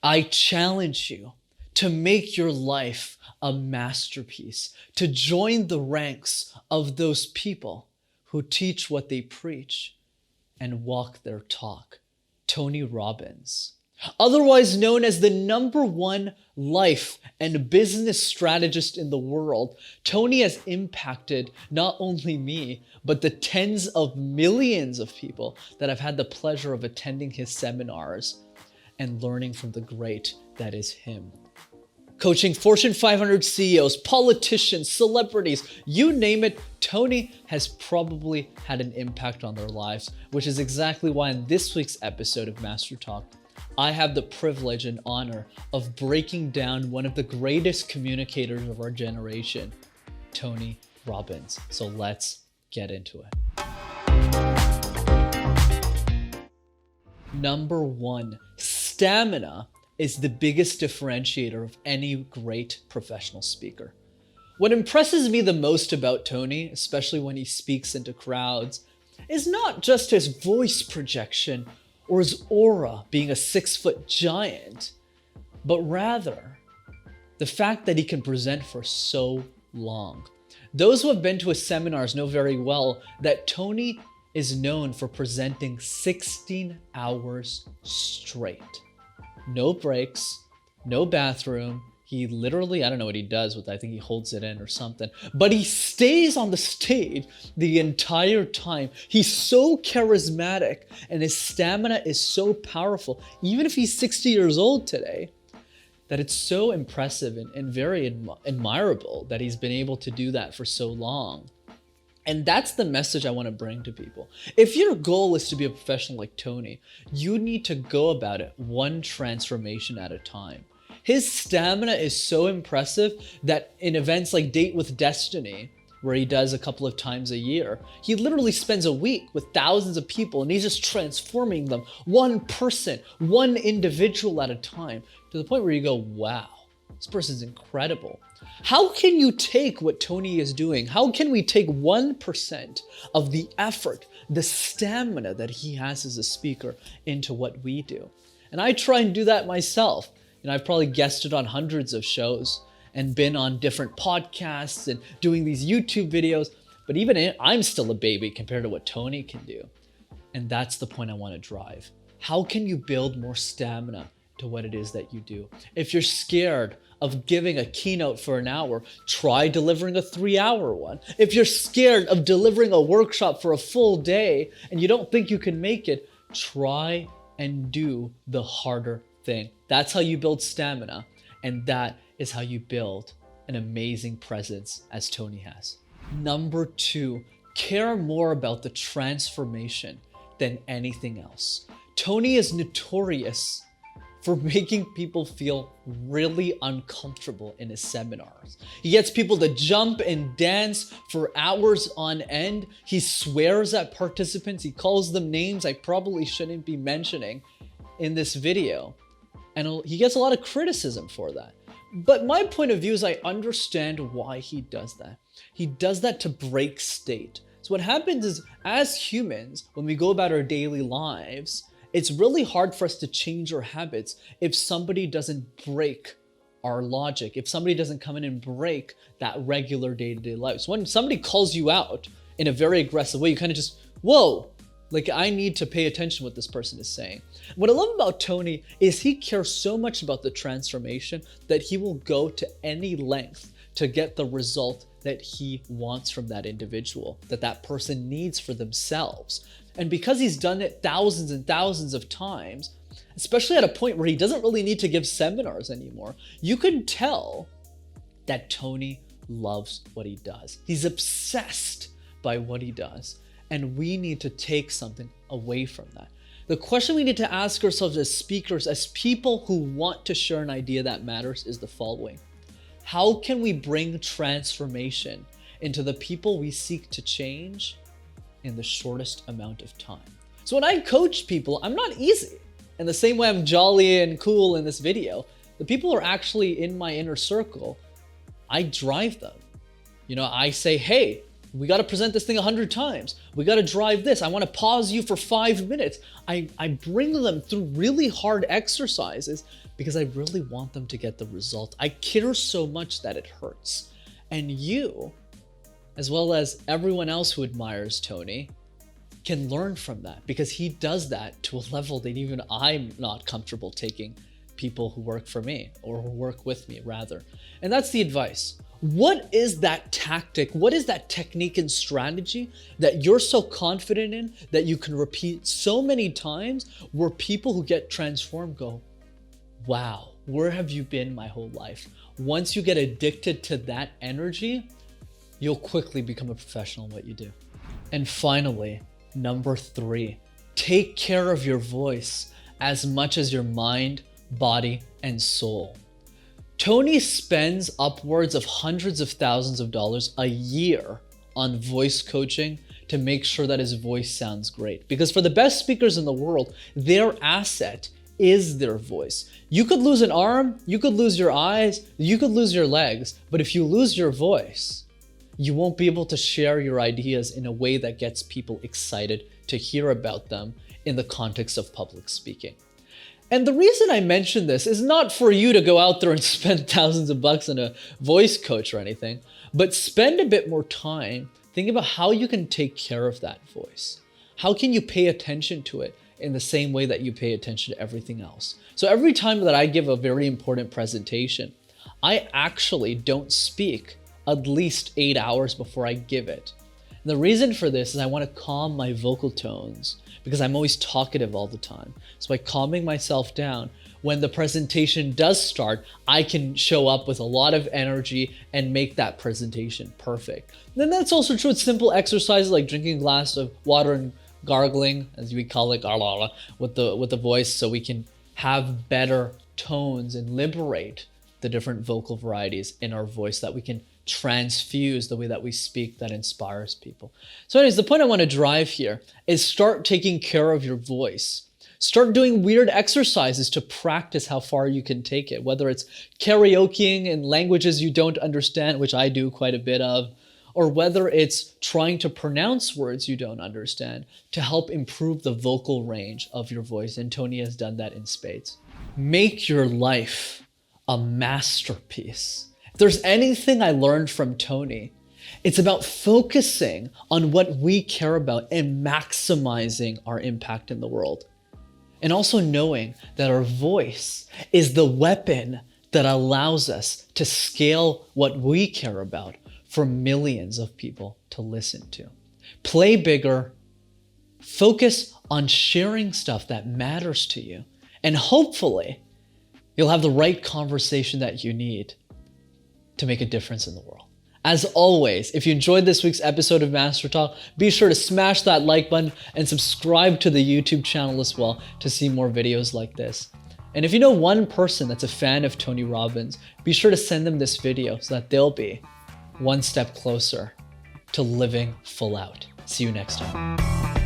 I challenge you to make your life a masterpiece, to join the ranks of those people who teach what they preach and walk their talk. Tony Robbins, otherwise known as the #1 life and business strategist in the world, Tony has impacted not only me, but the tens of millions of people that have had the pleasure of attending his seminars and learning from the great that is him. Coaching Fortune 500 CEOs, politicians, celebrities, you name it, Tony has probably had an impact on their lives, which is exactly why in this week's episode of MasterTalk, I have the privilege and honor of breaking down one of the greatest communicators of our generation, Tony Robbins. So let's get into it. Number 1, stamina is the biggest differentiator of any great professional speaker. What impresses me the most about Tony, especially when he speaks into crowds, is not just his voice projection or his aura being a 6-foot giant, but rather the fact that he can present for so long. Those who have been to his seminars know very well that Tony is known for presenting 16 hours straight. No breaks, no bathroom. He literally, I don't know what he does with it. I think he holds it in or something. But he stays on the stage the entire time. He's so charismatic and his stamina is so powerful, even if he's 60 years old today, that it's so impressive and very admirable that he's been able to do that for so long. And that's the message I want to bring to people. If your goal is to be a professional like Tony, you need to go about it one transformation at a time. His stamina is so impressive that in events like Date with Destiny, where he does a couple of times a year, he literally spends a week with thousands of people and he's just transforming them, one person, one individual at a time, to the point where you go, wow, this person's incredible. How can you take what Tony is doing? How can we take 1% of the effort, the stamina that he has as a speaker into what we do? And I try and do that myself. I've probably guested on hundreds of shows and been on different podcasts and doing these YouTube videos, but even I'm still a baby compared to what Tony can do. And that's the point I want to drive. How can you build more stamina to what it is that you do? If you're scared of giving a keynote for an hour, try delivering a 3-hour one. If you're scared of delivering a workshop for a full day and you don't think you can make it, try and do the harder thing. That's how you build stamina, and that is how you build an amazing presence as Tony has. Number 2, care more about the transformation than anything else. Tony is notorious for making people feel really uncomfortable in his seminars. He gets people to jump and dance for hours on end. He swears at participants. He calls them names I probably shouldn't be mentioning in this video. And he gets a lot of criticism for that. But my point of view is I understand why he does that. He does that to break state. So what happens is, as humans, when we go about our daily lives, it's really hard for us to change our habits if somebody doesn't break our logic, if somebody doesn't come in and break that regular day-to-day life. So when somebody calls you out in a very aggressive way, you kind of just, whoa, like I need to pay attention to what this person is saying. What I love about Tony is he cares so much about the transformation that he will go to any length to get the result that he wants from that individual, that that person needs for themselves. And because he's done it thousands and thousands of times, especially at a point where he doesn't really need to give seminars anymore, you can tell that Tony loves what he does. He's obsessed by what he does. And we need to take something away from that. The question we need to ask ourselves as speakers, as people who want to share an idea that matters, is the following. How can we bring transformation into the people we seek to change in the shortest amount of time? So when I coach people, I'm not easy. In the same way I'm jolly and cool in this video, the people who are actually in my inner circle, I drive them. I say, hey, we got to present this thing 100 times. We got to drive this. I want to pause you for 5 minutes. I bring them through really hard exercises because I really want them to get the result. I care so much that it hurts. And you, as well as everyone else who admires Tony, can learn from that, because he does that to a level that even I'm not comfortable taking people who work for me, or who work with me rather. And that's the advice. What is that tactic? What is that technique and strategy that you're so confident in that you can repeat so many times, where people who get transformed go, wow, where have you been my whole life? Once you get addicted to that energy, you'll quickly become a professional in what you do. And finally, number 3, take care of your voice as much as your mind, body, and soul. Tony spends upwards of hundreds of thousands of dollars a year on voice coaching to make sure that his voice sounds great. Because for the best speakers in the world, their asset is their voice. You could lose an arm, you could lose your eyes, you could lose your legs, but if you lose your voice, you won't be able to share your ideas in a way that gets people excited to hear about them in the context of public speaking. And the reason I mention this is not for you to go out there and spend thousands of bucks on a voice coach or anything, but spend a bit more time thinking about how you can take care of that voice. How can you pay attention to it in the same way that you pay attention to everything else? So every time that I give a very important presentation, I actually don't speak at least 8 hours before I give it. And the reason for this is I want to calm my vocal tones, because I'm always talkative all the time. So by calming myself down, when the presentation does start, I can show up with a lot of energy and make that presentation perfect. And then that's also true with simple exercises like drinking a glass of water and gargling, as we call it, with the voice, so we can have better tones and liberate the different vocal varieties in our voice that we can transfuse the way that we speak that inspires people. So anyways, the point I want to drive here is start taking care of your voice. Start doing weird exercises to practice how far you can take it, whether it's karaokeing in languages you don't understand, which I do quite a bit of, or whether it's trying to pronounce words you don't understand to help improve the vocal range of your voice. And Tony has done that in spades. Make your life a masterpiece. If there's anything I learned from Tony, it's about focusing on what we care about and maximizing our impact in the world. And also knowing that our voice is the weapon that allows us to scale what we care about for millions of people to listen to. Play bigger, focus on sharing stuff that matters to you, and hopefully you'll have the right conversation that you need to make a difference in the world. As always, if you enjoyed this week's episode of MasterTalk, be sure to smash that like button and subscribe to the YouTube channel as well to see more videos like this. And if you know one person that's a fan of Tony Robbins, be sure to send them this video so that they'll be one step closer to living full out. See you next time.